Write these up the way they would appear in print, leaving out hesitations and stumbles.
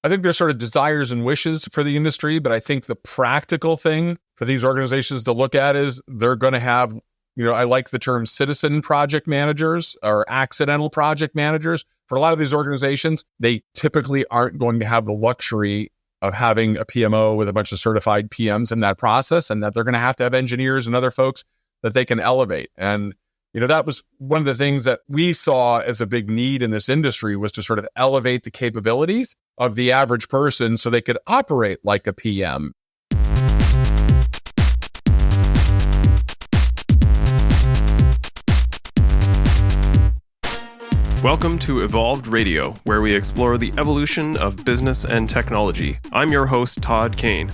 I think there's sort of desires and wishes for the industry, but I think the practical thing for these organizations to look at is they're going to have, I like the term citizen project managers or accidental project managers. For a lot of these organizations, they typically aren't going to have the luxury of having a PMO with a bunch of certified PMs in that process, and that they're going to have engineers and other folks that they can elevate. And that was one of the things that we saw as a big need in this industry, was to sort of elevate the capabilities of the average person so they could operate like a PM. Welcome to Evolved Radio, where we explore the evolution of business and technology. I'm your host, Todd Kane.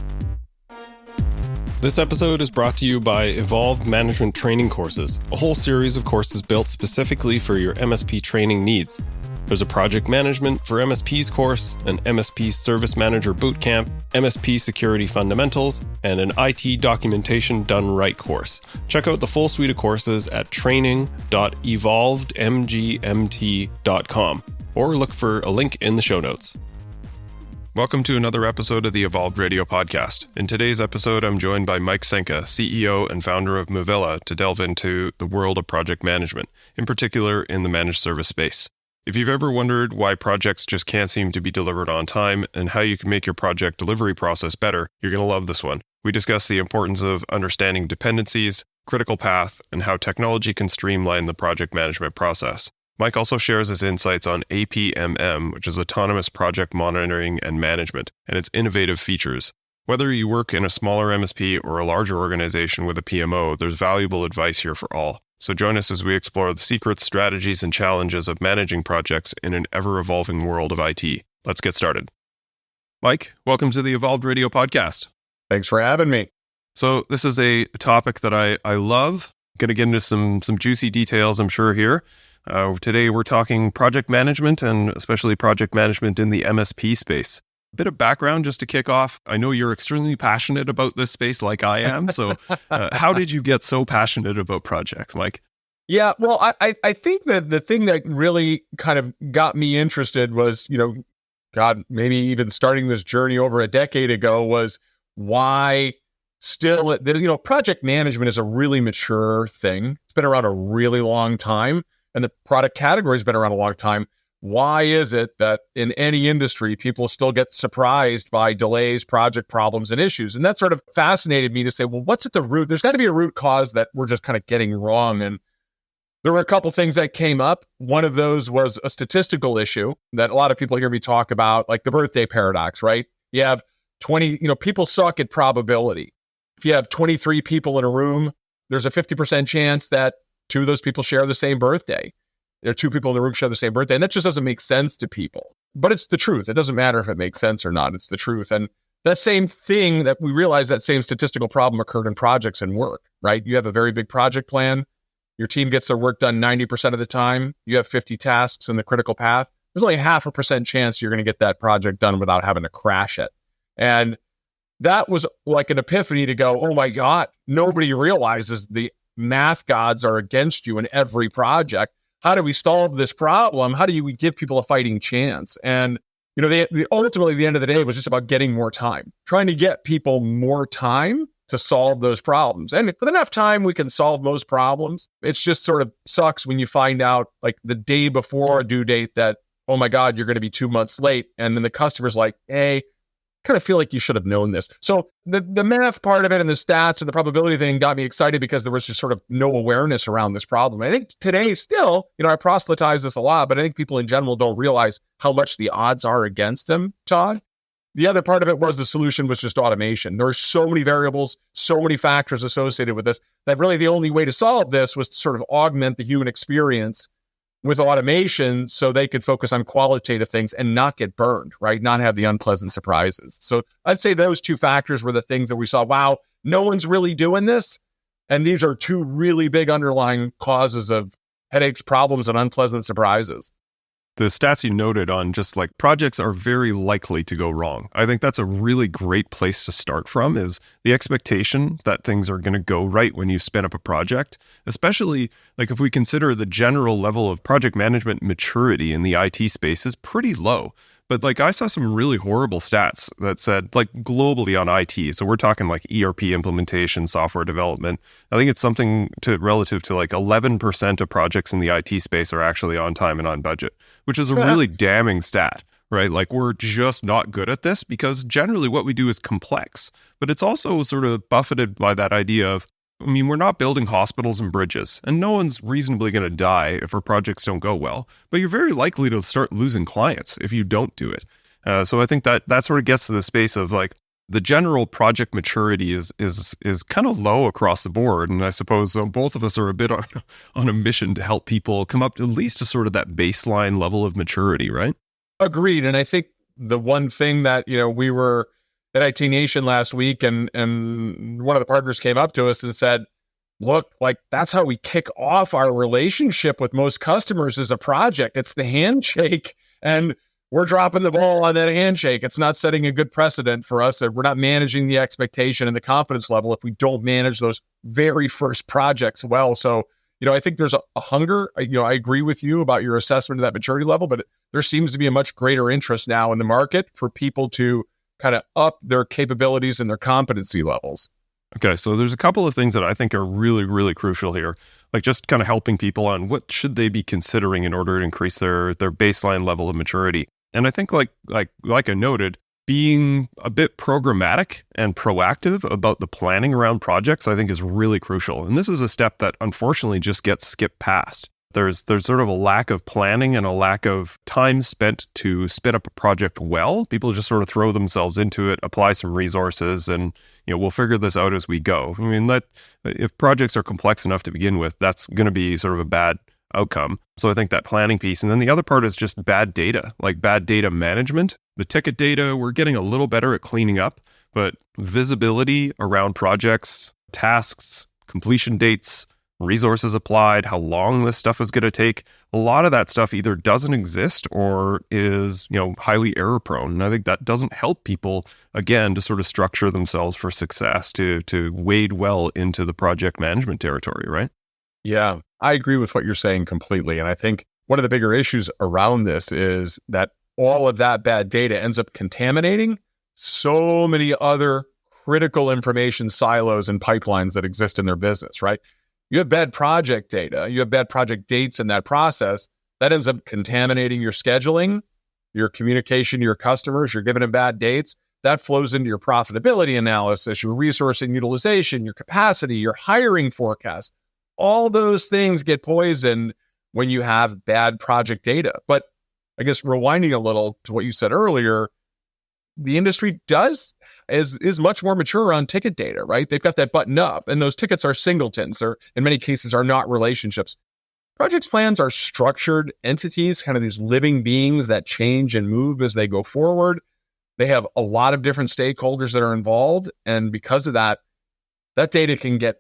This episode is brought to you by Evolved Management Training Courses, a whole series of courses built specifically for your MSP training needs. There's a Project Management for MSPs course, an MSP Service Manager Bootcamp, MSP Security Fundamentals, and an IT Documentation Done Right course. Check out the full suite of courses at training.evolvedmgmt.com or look for a link in the show notes. Welcome to another episode of the Evolved Radio podcast. In today's episode, I'm joined by Mike Psenka, CEO and founder of Moovila, to delve into the world of project management, in particular in the managed service space. If you've ever wondered why projects just can't seem to be delivered on time and how you can make your project delivery process better, you're going to love this one. We discuss the importance of understanding dependencies, critical path, and how technology can streamline the project management process. Mike also shares his insights on APMM, which is Autonomous Project Monitoring and Management, and its innovative features. Whether you work in a smaller MSP or a larger organization with a PMO, there's valuable advice here for all. So join us as we explore the secrets, strategies, and challenges of managing projects in an ever-evolving world of IT. Let's get started. Mike, welcome to the Evolved Radio podcast. Thanks for having me. So this is a topic that I love. Going to get into some juicy details, I'm sure, here. Today we're talking project management, and especially project management in the MSP space. A bit of background just to kick off. I know you're extremely passionate about this space like I am. So how did you get so passionate about projects, Mike? Yeah, well, I think that the thing that really kind of got me interested was, maybe even starting this journey over a decade ago, was why still, project management is a really mature thing. It's been around a really long time, and the product category has been around a long time. Why is it that in any industry, people still get surprised by delays, project problems, and issues? And that sort of fascinated me to say, well, what's at the root? There's got to be a root cause that we're just kind of getting wrong. And there were a couple things that came up. One of those was a statistical issue that a lot of people hear me talk about, like the birthday paradox, right? You have 20, people suck at probability. If you have 23 people in a room, there's a 50% chance that two of those people share the same birthday. There are two people in the room share the same birthday, and that just doesn't make sense to people. But it's the truth. It doesn't matter if it makes sense or not. It's the truth. And that same thing that we realize, that same statistical problem occurred in projects and work, right? You have a very big project plan. Your team gets their work done 90% of the time. You have 50 tasks in the critical path. There's only 0.5% chance you're going to get that project done without having to crash it. And that was like an epiphany to go, oh my God, nobody realizes the math gods are against you in every project. How do we solve this problem? How do we give people a fighting chance? And, ultimately, the end of the day was just about getting more time, trying to get people more time to solve those problems. And with enough time, we can solve most problems. It's just sort of sucks when you find out like the day before a due date that, oh my God, you're going to be 2 months late. And then the customer's like, hey, kind of feel like you should have known this. So the math part of it and the stats and the probability thing got me excited because there was just sort of no awareness around this problem. I think today still, I proselytize this a lot, but I think people in general don't realize how much the odds are against them, Todd. The other part of it was the solution was just automation. There are so many variables, so many factors associated with this, that really the only way to solve this was to sort of augment the human experience with automation so they could focus on qualitative things and not get burned, right? Not have the unpleasant surprises. So I'd say those two factors were the things that we saw, wow, no one's really doing this. And these are two really big underlying causes of headaches, problems, and unpleasant surprises. The stats you noted on just like projects are very likely to go wrong. I think that's a really great place to start from, is the expectation that things are going to go right when you spin up a project, especially like if we consider the general level of project management maturity in the IT space is pretty low. But like I saw some really horrible stats that said like globally on IT. So we're talking like ERP implementation, software development. I think it's something to relative to like 11% of projects in the IT space are actually on time and on budget, which is a really damning stat, right? Like we're just not good at this because generally what we do is complex, but it's also sort of buffeted by that idea of, I mean, we're not building hospitals and bridges, and no one's reasonably going to die if our projects don't go well. But you're very likely to start losing clients if you don't do it. So I think that sort of gets to the space of like the general project maturity is kind of low across the board. And I suppose both of us are a bit on a mission to help people come up to at least to sort of that baseline level of maturity, right? Agreed. And I think the one thing that, we were at IT Nation last week, and one of the partners came up to us and said, look, like that's how we kick off our relationship with most customers is a project. It's the handshake, and we're dropping the ball on that handshake. It's not setting a good precedent for us. We're not managing the expectation and the confidence level if we don't manage those very first projects well. So, I think there's a hunger. I agree with you about your assessment of that maturity level, but there seems to be a much greater interest now in the market for people to kind of up their capabilities and their competency levels. Okay, so there's a couple of things that I think are really, really crucial here, like just kind of helping people on what should they be considering in order to increase their baseline level of maturity. And I think like I noted, being a bit programmatic and proactive about the planning around projects, I think is really crucial. And this is a step that unfortunately just gets skipped past. There's sort of a lack of planning and a lack of time spent to spin up a project well. People just sort of throw themselves into it, apply some resources, and we'll figure this out as we go. I mean, if projects are complex enough to begin with, that's going to be sort of a bad outcome. So I think that planning piece. And then the other part is just bad data, like bad data management. The ticket data, we're getting a little better at cleaning up, but visibility around projects, tasks, completion dates, resources applied, how long this stuff is going to take. A lot of that stuff either doesn't exist or is, highly error prone. And I think that doesn't help people, again, to sort of structure themselves for success, to wade well into the project management territory, right? Yeah, I agree with what you're saying completely. And I think one of the bigger issues around this is that all of that bad data ends up contaminating so many other critical information silos and pipelines that exist in their business, right? You have bad project data, you have bad project dates in that process, that ends up contaminating your scheduling, your communication to your customers, you're giving them bad dates. That flows into your profitability analysis, your resource and utilization, your capacity, your hiring forecast. All those things get poisoned when you have bad project data. But I guess rewinding a little to what you said earlier, the industry is much more mature on ticket data, right? They've got that button up, and those tickets are singletons. They're, in many cases, are not relationships. Project plans are structured entities, kind of these living beings that change and move as they go forward. They have a lot of different stakeholders that are involved, and because of that, that data can get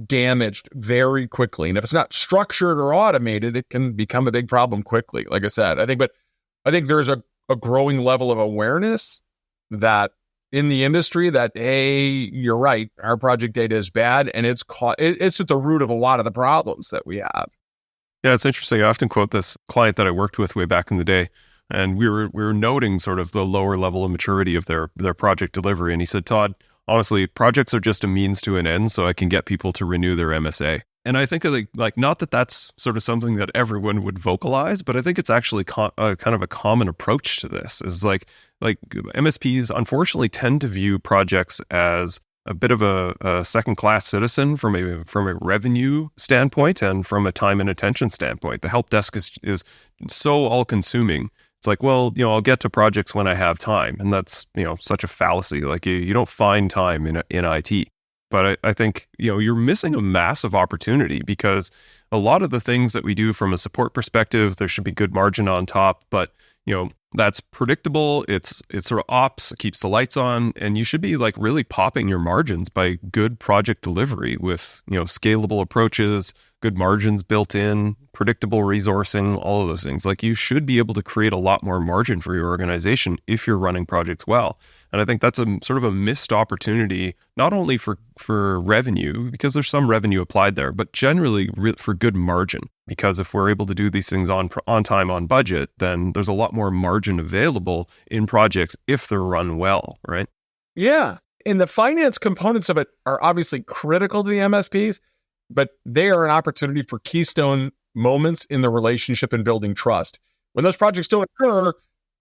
damaged very quickly. And if it's not structured or automated, it can become a big problem quickly, like I said. I think there's a growing level of awareness that in the industry that, hey, you're right, our project data is bad, and it's at the root of a lot of the problems that we have. Yeah, it's interesting. I often quote this client that I worked with way back in the day, and we were noting sort of the lower level of maturity of their project delivery. And he said, Todd, honestly, projects are just a means to an end, so I can get people to renew their MSA. And I think that like not that that's sort of something that everyone would vocalize, but I think it's actually kind of a common approach to this. Is like MSPs unfortunately tend to view projects as a bit of a second-class citizen from a revenue standpoint and from a time and attention standpoint. The help desk is so all-consuming. It's like, well, I'll get to projects when I have time, and that's such a fallacy. Like you don't find time in IT. But I think, you're missing a massive opportunity because a lot of the things that we do from a support perspective, there should be good margin on top, but, that's predictable. It's sort of ops, it keeps the lights on, and you should be like really popping your margins by good project delivery with, scalable approaches, good margins built in, predictable resourcing, all of those things. Like you should be able to create a lot more margin for your organization if you're running projects well. And I think that's a sort of a missed opportunity, not only for revenue, because there's some revenue applied there, but generally for good margin. Because if we're able to do these things on time, on budget, then there's a lot more margin available in projects if they're run well, right? Yeah. And the finance components of it are obviously critical to the MSPs, but they are an opportunity for keystone moments in the relationship and building trust. When those projects don't occur,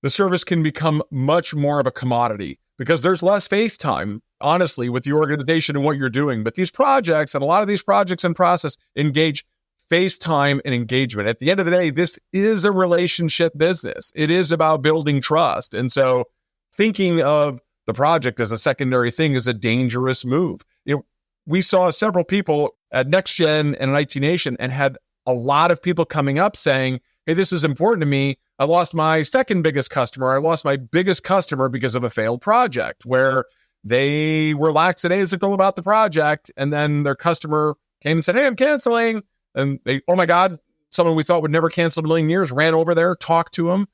the service can become much more of a commodity because there's less face time, honestly, with the organization and what you're doing. But these projects, and a lot of these projects and process, engage face time and engagement. At the end of the day, this is a relationship business. It is about building trust. And so thinking of the project as a secondary thing is a dangerous move. We saw several people at NextGen and at IT Nation and had a lot of people coming up saying, hey, this is important to me. I lost my second biggest customer. I lost my biggest customer because of a failed project where they were lackadaisical about the project. And then their customer came and said, hey, I'm canceling. And they, oh my God, someone we thought would never cancel in a million years ran over there, talked to them.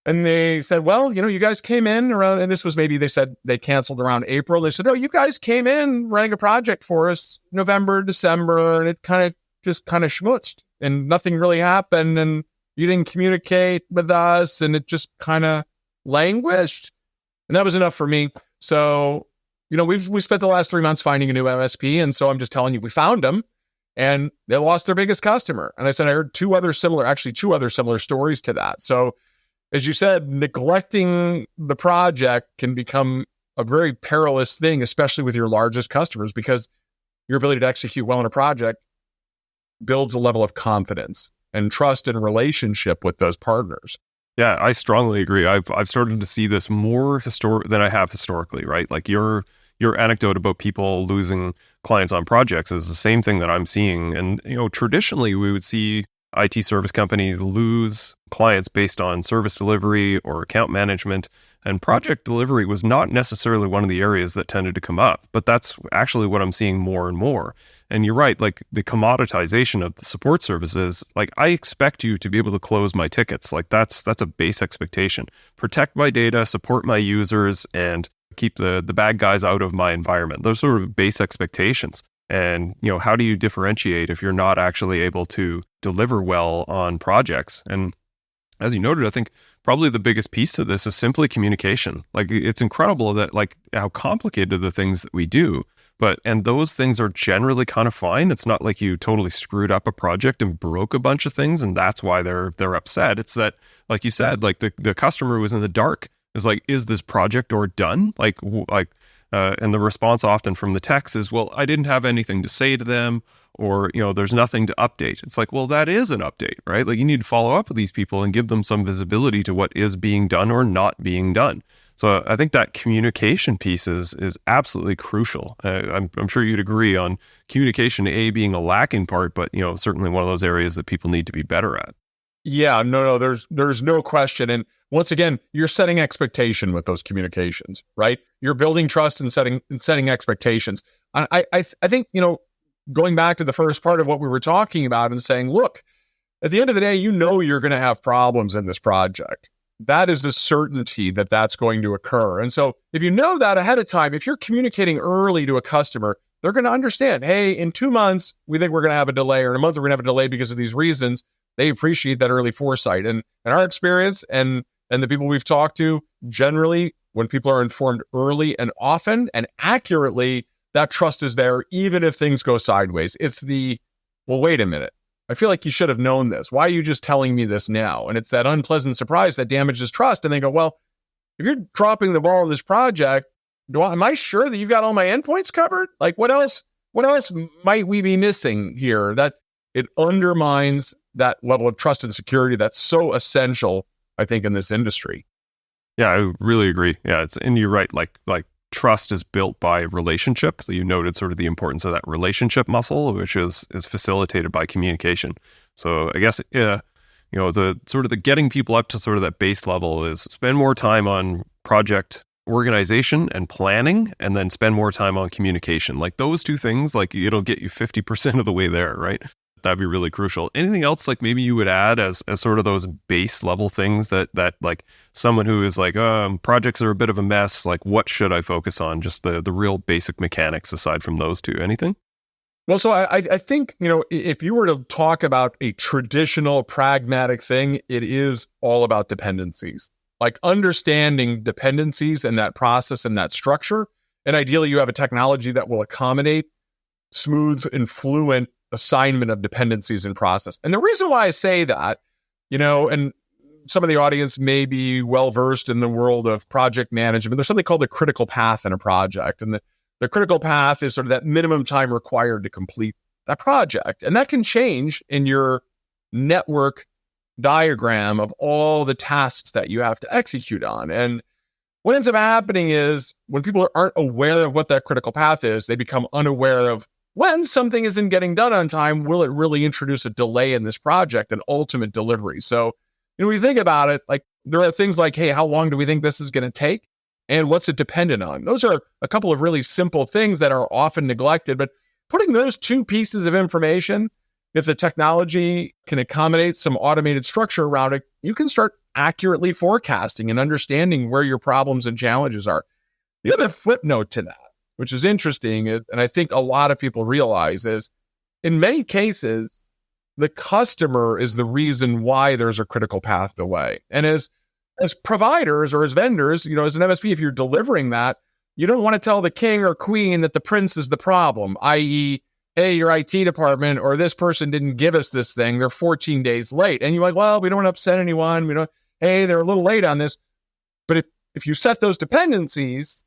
And they said, well, you guys came in around, and this was maybe they said they canceled around April. They said, oh, you guys came in running a project for us November, December, and it kind of schmutzed and nothing really happened. And you didn't communicate with us and it just kind of languished. And that was enough for me. So, we spent the last 3 months finding a new MSP. And so I'm just telling you, we found them and they lost their biggest customer. And I said, I heard two other similar stories to that. So as you said, neglecting the project can become a very perilous thing, especially with your largest customers, because your ability to execute well on a project builds a level of confidence and trust and relationship with those partners. Yeah, I strongly agree. I've started to see this more than I have historically, right? Like your anecdote about people losing clients on projects is the same thing that I'm seeing. And, traditionally we would see IT service companies lose clients based on service delivery or account management, and project delivery was not necessarily one of the areas that tended to come up, but that's actually what I'm seeing more and more. And you're right, like the commoditization of the support services, like I expect you to be able to close my tickets. Like that's a base expectation. Protect my data, support my users, and keep the bad guys out of my environment. Those sort of base expectations. And, how do you differentiate if you're not actually able to deliver well on projects? And as you noted, I think probably the biggest piece of this is simply communication. Like it's incredible that like how complicated the things that we do, and those things are generally kind of fine. It's not like you totally screwed up a project and broke a bunch of things and that's why they're upset. It's that, like you said, like the customer was in the dark. It's like, is this project or done? And the response often from the techs is, well, I didn't have anything to say to them, or, there's nothing to update. It's like, well, that is an update, right? Like you need to follow up with these people and give them some visibility to what is being done or not being done. So I think that communication piece is absolutely crucial. I'm sure you'd agree on communication, being a lacking part, but, certainly one of those areas that people need to be better at. Yeah, no, there's no question. And once again, you're setting expectation with those communications, right? You're building trust and setting expectations. I think, going back to the first part of what we were talking about and saying, look, at the end of the day, you're going to have problems in this project. That is the certainty that that's going to occur. And so if you know that ahead of time, if you're communicating early to a customer, they're going to understand, hey, in 2 months, we think we're going to have a delay, or in a month, we're going to have a delay because of these reasons. They appreciate that early foresight. And in our experience and the people we've talked to, generally, when people are informed early and often and accurately, that trust is there, even if things go sideways. It's well, wait a minute. I feel like you should have known this. Why are you just telling me this now? And it's that unpleasant surprise that damages trust. And they go, well, if you're dropping the ball on this project, am I sure that you've got all my endpoints covered? Like what else might we be missing here? That it undermines that level of trust and security that's so essential, I think, in this industry. Yeah, I really agree. Yeah, and you're right. Like trust is built by relationship. So you noted sort of the importance of that relationship muscle, which is facilitated by communication. So I guess, the sort of the getting people up to sort of that base level is spend more time on project organization and planning, and then spend more time on communication. Like those two things, like it'll get you 50% of the way there, right? that'd be really crucial. Anything else like maybe you would add as sort of those base level things that like someone who is like, projects are a bit of a mess, like what should I focus on? Just the real basic mechanics aside from those two. Anything? Well, so I think, if you were to talk about a traditional pragmatic thing, it is all about dependencies, like understanding dependencies and that process and that structure. And ideally, you have a technology that will accommodate smooth and fluent assignment of dependencies in process. And the reason why I say that, and some of the audience may be well-versed in the world of project management, there's something called the critical path in a project. And the critical path is sort of that minimum time required to complete that project. And that can change in your network diagram of all the tasks that you have to execute on. And what ends up happening is when people aren't aware of what that critical path is, they become unaware of when something isn't getting done on time, will it really introduce a delay in this project and ultimate delivery? So, when you think about it, like there are things like, hey, how long do we think this is going to take? And what's it dependent on? Those are a couple of really simple things that are often neglected, but putting those two pieces of information, if the technology can accommodate some automated structure around it, you can start accurately forecasting and understanding where your problems and challenges are. The other footnote to that, which is interesting, and I think a lot of people realize, is in many cases, the customer is the reason why there's a critical path delay. And as providers or as vendors, as an MSP, if you're delivering that, you don't want to tell the king or queen that the prince is the problem, i.e., hey, your IT department or this person didn't give us this thing. They're 14 days late. And you're like, well, we don't want to upset anyone. Hey, they're a little late on this. But if you set those dependencies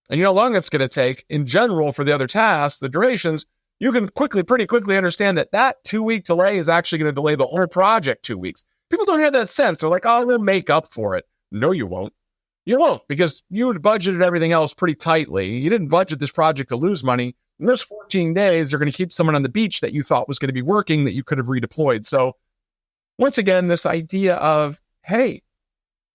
and you know how long it's going to take, in general, for the other tasks, the durations, you can pretty quickly understand that 2-week delay is actually going to delay the whole project 2 weeks. People don't have that sense. They're like, oh, we'll make up for it. No, you won't. You won't, because you had budgeted everything else pretty tightly. You didn't budget this project to lose money. In those 14 days, you're going to keep someone on the beach that you thought was going to be working that you could have redeployed. So once again, this idea of, hey,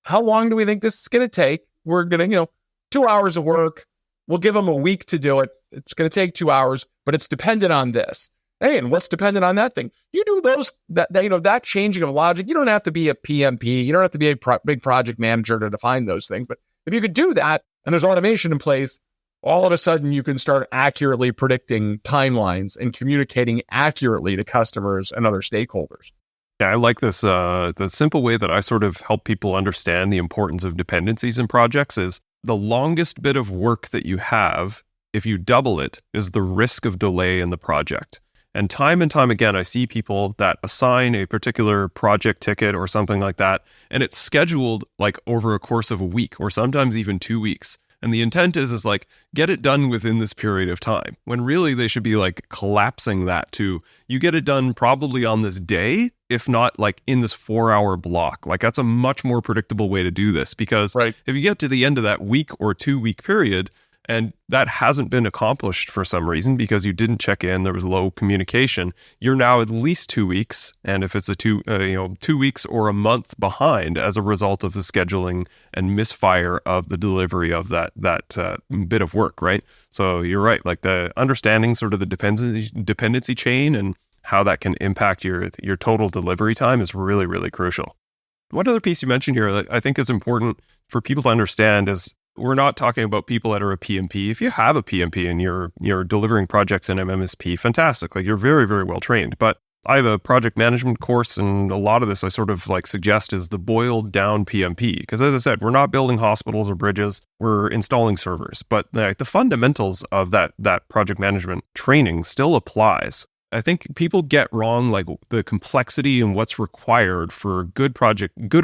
how long do we think this is going to take? We're going to, 2 hours of work. We'll give them a week to do it. It's going to take 2 hours, but it's dependent on this. Hey, and what's dependent on that thing? You do that changing of logic. You don't have to be a PMP. You don't have to be a big project manager to define those things. But if you could do that and there's automation in place, all of a sudden you can start accurately predicting timelines and communicating accurately to customers and other stakeholders. Yeah, I like this. The simple way that I sort of help people understand the importance of dependencies in projects is the longest bit of work that you have, if you double it, is the risk of delay in the project. And time again, I see people that assign a particular project ticket or something like that, and it's scheduled like over a course of a week or sometimes even 2 weeks. And the intent is like, get it done within this period of time, when really they should be like collapsing that to, you get it done probably on this day, if not like in this 4-hour block. Like that's a much more predictable way to do this, because Right. If you get to the end of that week or 2 week period, and that hasn't been accomplished for some reason because you didn't check in, there was low communication, you're now at least 2 weeks. And if it's 2 weeks or a month behind as a result of the scheduling and misfire of the delivery of that bit of work, right? So you're right, like the understanding sort of the dependency chain and how that can impact your total delivery time is really, really crucial. One other piece you mentioned here that I think is important for people to understand is, we're not talking about people that are a PMP. If you have a PMP and you're delivering projects in an MSP, fantastic. Like you're very, very well trained. But I have a project management course, and a lot of this I sort of like suggest is the boiled down PMP. Because as I said, we're not building hospitals or bridges, we're installing servers. But the fundamentals of that project management training still applies. I think people get wrong like the complexity and what's required for good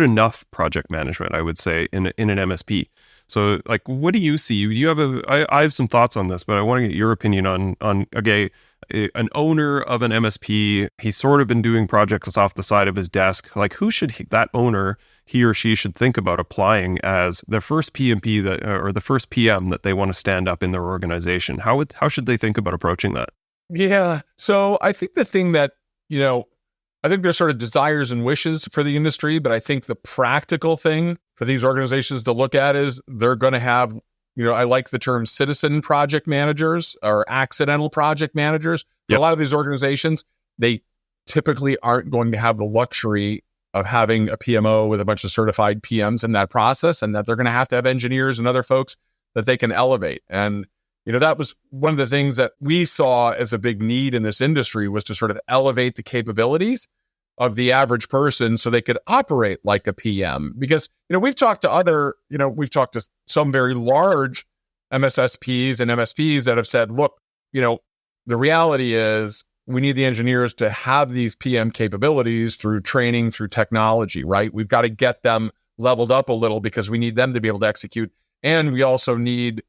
enough project management, I would say, in an MSP. So, like, what do you see? You have I have some thoughts on this, but I want to get your opinion on an owner of an MSP. He's sort of been doing projects off the side of his desk. Like, who should that owner, he or she, should think about applying as the first PMP or the first PM that they want to stand up in their organization? How should they think about approaching that? Yeah. So I think the thing that, I think there's sort of desires and wishes for the industry, but I think the practical thing for these organizations to look at is they're going to have, I like the term citizen project managers or accidental project managers. For Yep. a lot of these organizations, they typically aren't going to have the luxury of having a PMO with a bunch of certified PMs in that process, and that they're going to have engineers and other folks that they can elevate. And, that was one of the things that we saw as a big need in this industry, was to sort of elevate the capabilities of the average person so they could operate like a PM. Because, we've talked to some very large MSSPs and MSPs that have said, look, the reality is we need the engineers to have these PM capabilities through training, through technology, right? We've got to get them leveled up a little because we need them to be able to execute. And we also need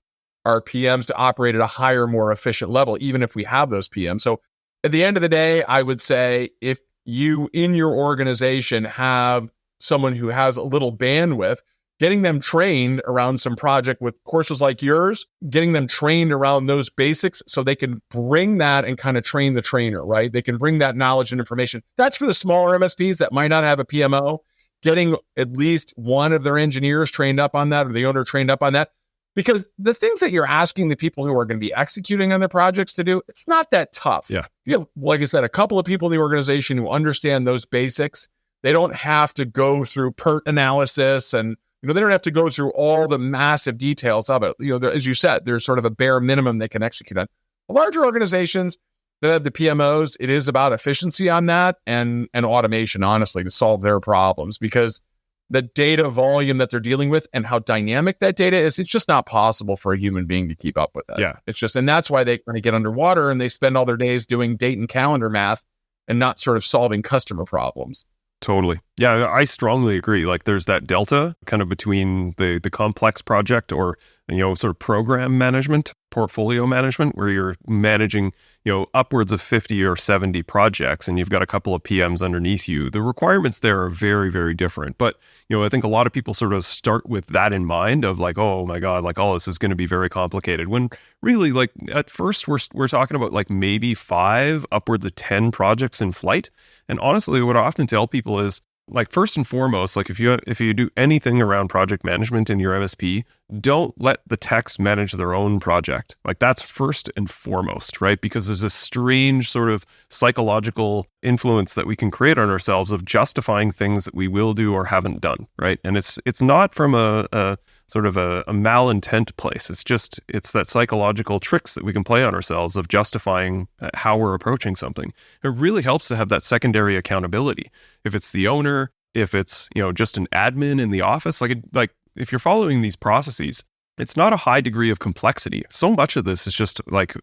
our PMs to operate at a higher, more efficient level, even if we have those PMs. So at the end of the day, I would say if you in your organization have someone who has a little bandwidth, getting them trained around some project with courses like yours, getting them trained around those basics so they can bring that and kind of train the trainer, right? They can bring that knowledge and information. That's for the smaller MSPs that might not have a PMO, getting at least one of their engineers trained up on that, or the owner trained up on that. Because the things that you're asking the people who are going to be executing on their projects to do, it's not that tough. Yeah. You have, like I said, a couple of people in the organization who understand those basics. They don't have to go through PERT analysis, and they don't have to go through all the massive details of it. As you said, there's sort of a bare minimum they can execute on. Larger organizations that have the PMOs, it is about efficiency on that and automation, honestly, to solve their problems, because the data volume that they're dealing with and how dynamic that data is, it's just not possible for a human being to keep up with that. Yeah. It's just, and that's why they kind of get underwater and they spend all their days doing date and calendar math and not sort of solving customer problems. Totally. Yeah, I strongly agree. Like there's that delta kind of between the complex project or, sort of program management, portfolio management, where you're managing, upwards of 50 or 70 projects and you've got a couple of PMs underneath you. The requirements there are very, very different. But, I think a lot of people sort of start with that in mind of like, oh my God, like all this is going to be very complicated. When really, like at first we're talking about like maybe 5 upwards of 10 projects in flight. And honestly, what I often tell people is, like, first and foremost, like if you do anything around project management in your MSP, don't let the techs manage their own project. Like that's first and foremost, right? Because there's a strange sort of psychological influence that we can create on ourselves of justifying things that we will do or haven't done, right? And it's not from a sort of a malintent place. It's that psychological tricks that we can play on ourselves of justifying how we're approaching something. It really helps to have that secondary accountability. If it's the owner, if it's, just an admin in the office, like if you're following these processes, it's not a high degree of complexity. So much of this is just like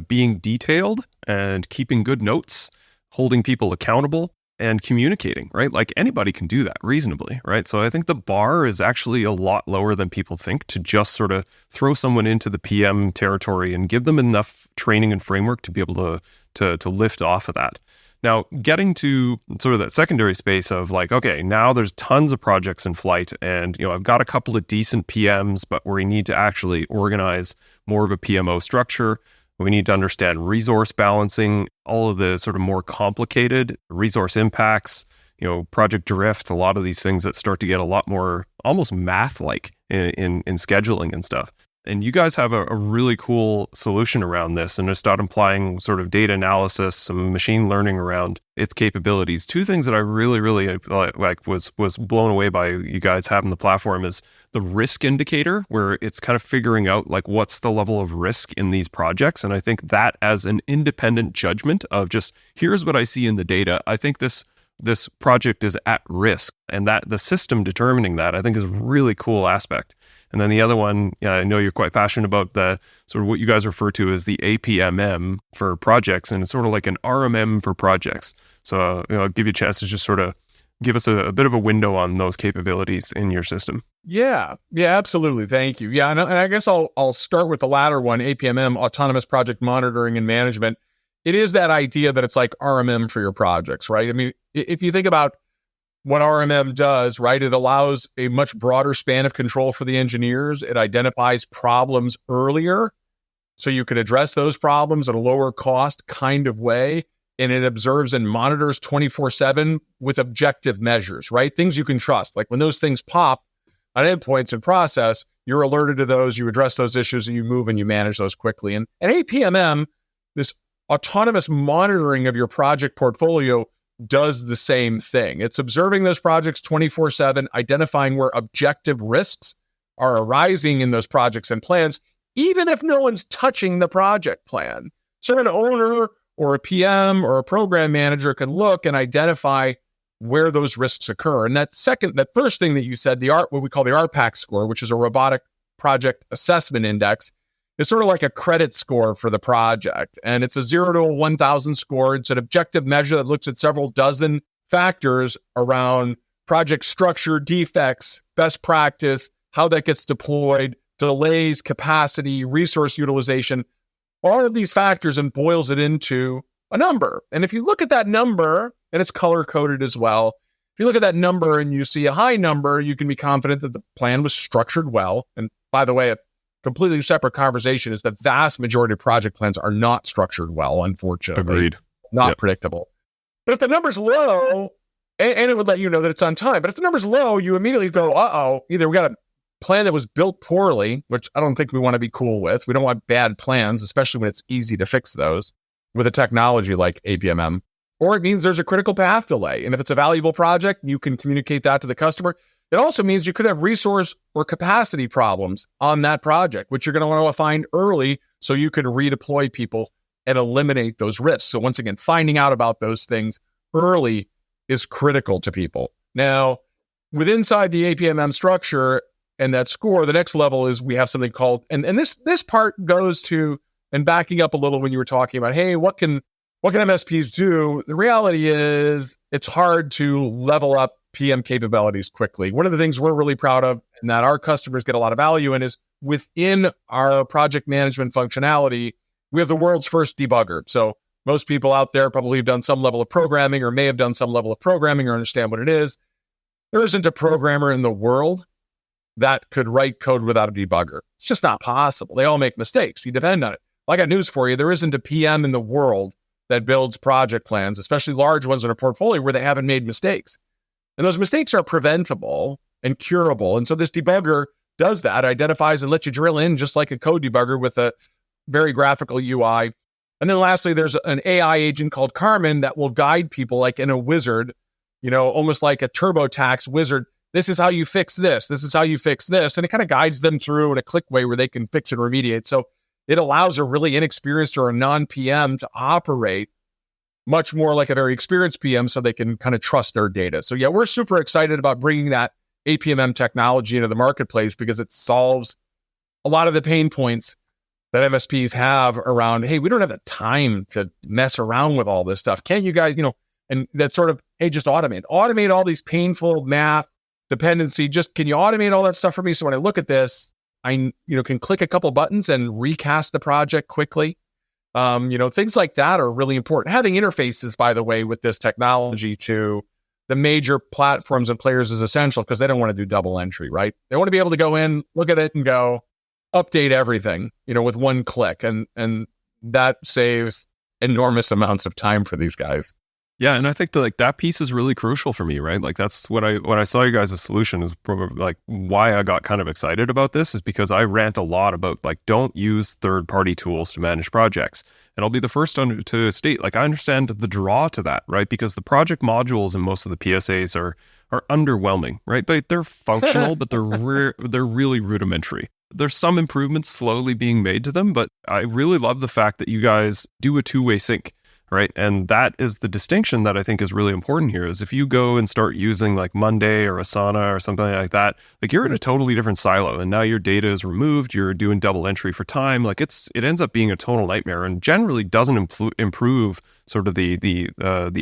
being detailed and keeping good notes, holding people accountable, and communicating, right? Like anybody can do that reasonably, right? So I think the bar is actually a lot lower than people think to just sort of throw someone into the PM territory and give them enough training and framework to be able to lift off of that. Now, getting to sort of that secondary space of like, okay, now there's tons of projects in flight and, I've got a couple of decent PMs, but we need to actually organize more of a PMO structure. We need to understand resource balancing, all of the sort of more complicated resource impacts, project drift, a lot of these things that start to get a lot more almost math-like in scheduling and stuff. And you guys have a really cool solution around this and start applying sort of data analysis, some machine learning around its capabilities. Two things that I really, really was blown away by you guys having the platform is the risk indicator, where it's kind of figuring out like what's the level of risk in these projects. And I think that as an independent judgment of just here's what I see in the data, I think this project is at risk, and that the system determining that I think is a really cool aspect. And then the other one, I know you're quite passionate about the sort of what you guys refer to as the APMM for projects, and it's sort of like an RMM for projects. So I'll give you a chance to just sort of give us a bit of a window on those capabilities in your system. Yeah, absolutely. Thank you. Yeah, and I guess I'll start with the latter one, APMM, Autonomous Project Monitoring and Management. It is that idea that it's like RMM for your projects, right? I mean, if you think about what RMM does, right, it allows a much broader span of control for the engineers. It identifies problems earlier so you can address those problems at a lower cost kind of way. And it observes and monitors 24/7 with objective measures, right? Things you can trust. Like when those things pop on endpoints in process, you're alerted to those, you address those issues, and you move and you manage those quickly. And APMM, this autonomous monitoring of your project portfolio does the same thing. It's observing those projects 24/7, identifying where objective risks are arising in those projects and plans, even if no one's touching the project plan. So an owner or a PM or a program manager can look and identify where those risks occur. And that first thing that you said, what we call the RPAC score, which is a robotic project assessment index, is sort of like a credit score for the project. And it's a 0 to a 1,000 score. It's an objective measure that looks at several dozen factors around project structure, defects, best practice, how that gets deployed, delays, capacity, resource utilization, all of these factors, and boils it into a number. And if you look at that number, and it's color-coded as well, if you look at that number and you see a high number, you can be confident that the plan was structured well. And by the way, a completely separate conversation is the vast majority of project plans are not structured well, unfortunately. Agreed. Not predictable. But if the number's low, and it would let you know that it's on time, but if the number's low, you immediately go, either we got a plan that was built poorly, which I don't think we want to be cool with. We don't want bad plans, especially when it's easy to fix those with a technology like APMM. Or it means there's a critical path delay. And if it's a valuable project, you can communicate that to the customer. It also means you could have resource or capacity problems on that project, which you're going to want to find early so you can redeploy people and eliminate those risks. So once again, finding out about those things early is critical to people. Now, inside the APMM structure and that score, the next level is we have something called, and this part goes to, and backing up a little when you were talking about, hey, what can MSPs do? The reality is it's hard to level up PM capabilities quickly. One of the things we're really proud of and that our customers get a lot of value in is within our project management functionality, we have the world's first debugger. So most people out there probably have done some level of programming or may have done some level of programming or understand what it is. There isn't a programmer in the world that could write code without a debugger. It's just not possible. They all make mistakes. You depend on it. Well, I got news for you. There isn't a PM in the world that builds project plans, especially large ones in a portfolio where they haven't made mistakes. And those mistakes are preventable and curable. And so this debugger does that, identifies and lets you drill in just like a code debugger with a very graphical UI. And then lastly, there's an AI agent called Carmen that will guide people like in a wizard, almost like a TurboTax wizard. This is how you fix this. This is how you fix this. And it kind of guides them through in a click way where they can fix and remediate. So it allows a really inexperienced or a non-PM to operate much more like a very experienced PM so they can kind of trust their data. So yeah, we're super excited about bringing that APMM technology into the marketplace because it solves a lot of the pain points that MSPs have around, hey, we don't have the time to mess around with all this stuff. Can't you guys, and that sort of, hey, just automate all these painful math dependency. Just, can you automate all that stuff for me? So when I look at this, I can click a couple buttons and recast the project quickly. Things like that are really important. Having interfaces, by the way, with this technology to the major platforms and players is essential because they don't want to do double entry, right? They want to be able to go in, look at it and go update everything, with one click. And that saves enormous amounts of time for these guys. Yeah, and I think that piece is really crucial for me, right? Like that's when I saw you guys' solution is probably like why I got kind of excited about this is because I rant a lot about like don't use third-party tools to manage projects. And I'll be the first to state like I understand the draw to that, right? Because the project modules in most of the PSAs are underwhelming, right? They're functional, but they're really rudimentary. There's some improvements slowly being made to them, but I really love the fact that you guys do a two-way sync. Right. And that is the distinction that I think is really important here is if you go and start using like Monday or Asana or something like that, like you're in a totally different silo and now your data is removed. You're doing double entry for time. Like it ends up being a total nightmare and generally doesn't improve sort of the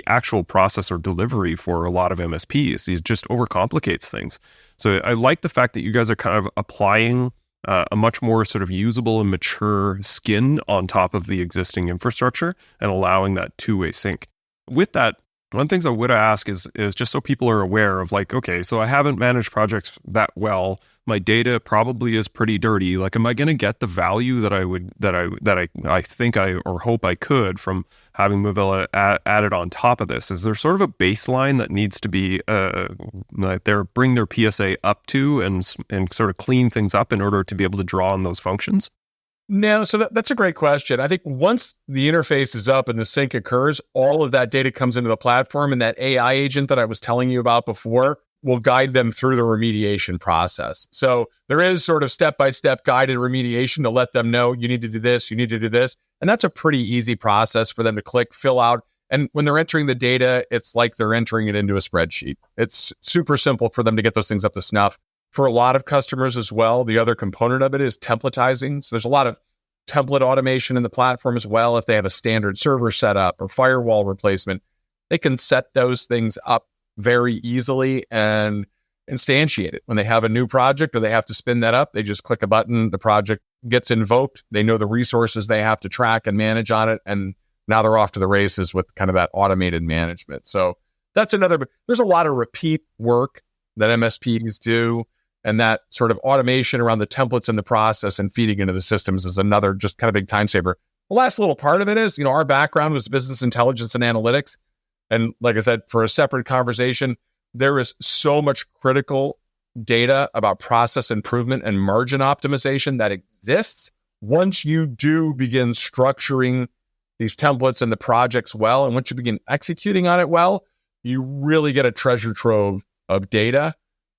actual process or delivery for a lot of MSPs. It just overcomplicates things. So I like the fact that you guys are kind of applying a much more sort of usable and mature skin on top of the existing infrastructure and allowing that two-way sync. With that, one of the things I would ask is just so people are aware of like, okay, so I haven't managed projects that well. My data probably is pretty dirty. Like, am I going to get the value that I think I or hope I could from having Moovila added on top of this? Is there sort of a baseline that needs to be bring their PSA up to and sort of clean things up in order to be able to draw on those functions? No, so that's a great question. I think once the interface is up and the sync occurs, all of that data comes into the platform, and that AI agent that I was telling you about before will guide them through the remediation process. So there is sort of step-by-step guided remediation to let them know you need to do this, you need to do this. And that's a pretty easy process for them to click, fill out. And when they're entering the data, it's like they're entering it into a spreadsheet. It's super simple for them to get those things up to snuff. For a lot of customers as well, the other component of it is templatizing. So there's a lot of template automation in the platform as well. If they have a standard server setup or firewall replacement, they can set those things up very easily and instantiate it. When they have a new project or they have to spin that up, they just click a button, the project gets invoked. They know the resources they have to track and manage on it. And now they're off to the races with kind of that automated management. So that's there's a lot of repeat work that MSPs do. And that sort of automation around the templates and the process and feeding into the systems is another just kind of big time saver. The last little part of it is, our background was business intelligence and analytics. And like I said, for a separate conversation, there is so much critical data about process improvement and margin optimization that exists once you do begin structuring these templates and the projects well. And once you begin executing on it well, you really get a treasure trove of data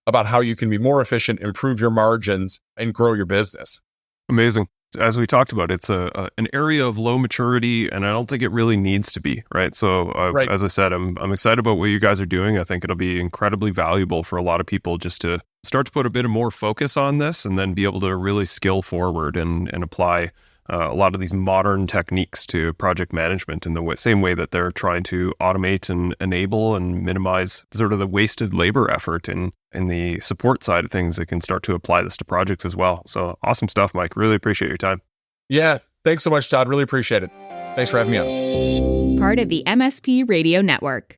about how you can be more efficient, improve your margins, and grow your business. Amazing. As we talked about, it's an area of low maturity, and I don't think it really needs to be, right? So, Right. As I said, I'm excited about what you guys are doing. I think it'll be incredibly valuable for a lot of people just to start to put a bit of more focus on this and then be able to really skill forward and apply a lot of these modern techniques to project management in the same way that they're trying to automate and enable and minimize sort of the wasted labor effort in the support side of things. They can start to apply this to projects as well. So awesome stuff, Mike. Really appreciate your time. Yeah. Thanks so much, Todd. Really appreciate it. Thanks for having me on. Part of the MSP Radio Network.